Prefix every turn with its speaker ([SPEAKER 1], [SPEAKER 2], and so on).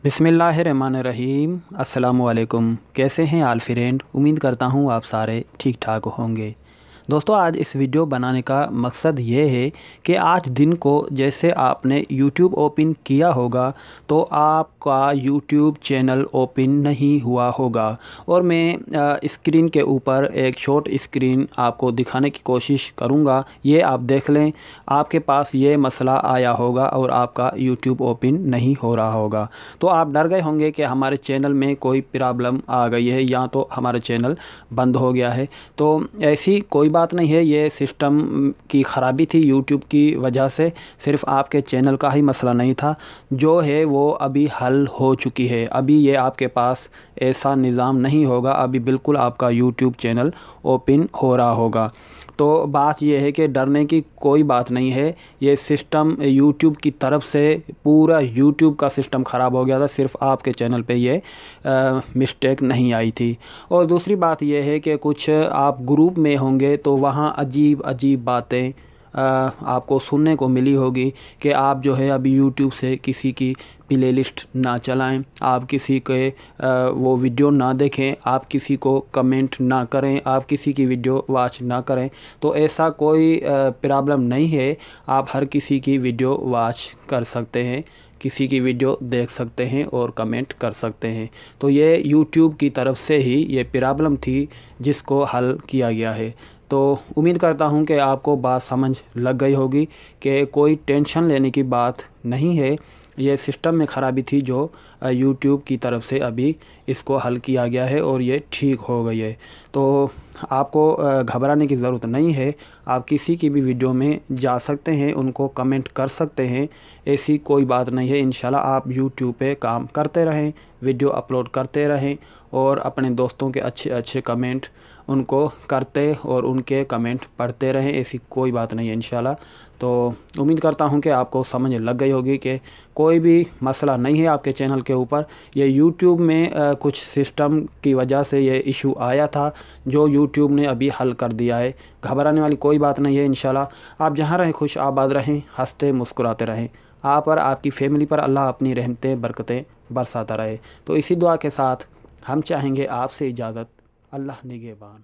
[SPEAKER 1] बिस्मिल्लाहिर्रहमानिर्रहीम। अस्सलामुअलैकुम। कैसे हैं आल फ्रेंड? उम्मीद करता हूँ आप सारे ठीक ठाक होंगे। दोस्तों, आज इस वीडियो बनाने का मकसद ये है कि आज दिन को जैसे आपने YouTube ओपन किया होगा तो आपका YouTube चैनल ओपन नहीं हुआ होगा, और मैं स्क्रीन के ऊपर एक शॉर्ट स्क्रीन आपको दिखाने की कोशिश करूँगा। ये आप देख लें, आपके पास ये मसला आया होगा और आपका YouTube ओपन नहीं हो रहा होगा। तो आप डर गए होंगे कि हमारे चैनल में कोई प्रॉब्लम आ गई है या तो हमारा चैनल बंद हो गया है। तो ऐसी कोई बात नहीं है, ये सिस्टम की ख़राबी थी YouTube की वजह से। सिर्फ आपके चैनल का ही मसला नहीं था, जो है वो अभी हल हो चुकी है। अभी ये आपके पास ऐसा निज़ाम नहीं होगा, अभी बिल्कुल आपका YouTube चैनल ओपन हो रहा होगा। तो बात यह है कि डरने की कोई बात नहीं है। ये सिस्टम YouTube की तरफ से, पूरा YouTube का सिस्टम ख़राब हो गया था, सिर्फ आपके चैनल पे ये मिस्टेक नहीं आई थी। और दूसरी बात यह है कि कुछ आप ग्रुप में होंगे तो वहाँ अजीब अजीब बातें आपको सुनने को मिली होगी कि आप जो है अभी YouTube से किसी की प्ले लिस्ट ना चलाएं, आप किसी के वो वीडियो ना देखें, आप किसी को कमेंट ना करें, आप किसी की वीडियो वॉच ना करें। तो ऐसा कोई प्रॉब्लम नहीं है, आप हर किसी की वीडियो वॉच कर सकते हैं, किसी की वीडियो देख सकते हैं और कमेंट कर सकते हैं। तो ये YouTube की तरफ से ही ये प्रॉब्लम थी जिसको हल किया गया है। तो उम्मीद करता हूँ कि आपको बात समझ लग गई होगी कि कोई टेंशन लेने की बात नहीं है। ये सिस्टम में ख़राबी थी जो YouTube की तरफ से अभी इसको हल किया गया है और ये ठीक हो गई है। तो आपको घबराने की ज़रूरत नहीं है, आप किसी की भी वीडियो में जा सकते हैं, उनको कमेंट कर सकते हैं, ऐसी कोई बात नहीं है। इंशाल्लाह आप YouTube पे काम करते रहें, वीडियो अपलोड करते रहें और अपने दोस्तों के अच्छे अच्छे कमेंट उनको करते और उनके कमेंट पढ़ते रहें, ऐसी कोई बात नहीं है इंशाल्लाह। तो उम्मीद करता हूं कि आपको समझ लग गई होगी कि कोई भी मसला नहीं है आपके चैनल के ऊपर। ये YouTube में कुछ सिस्टम की वजह से ये इशू आया था जो YouTube ने अभी हल कर दिया है। घबराने वाली कोई बात नहीं है इंशाल्लाह। आप जहां रहें खुश आबाद रहें, हंसते मुस्कुराते रहें। आप और आपकी फैमिली पर अल्लाह अपनी रहमतें बरकतें बरसाता रहे। तो इसी दुआ के साथ हम चाहेंगे आपसे इजाज़त। अल्लाह निगहबान।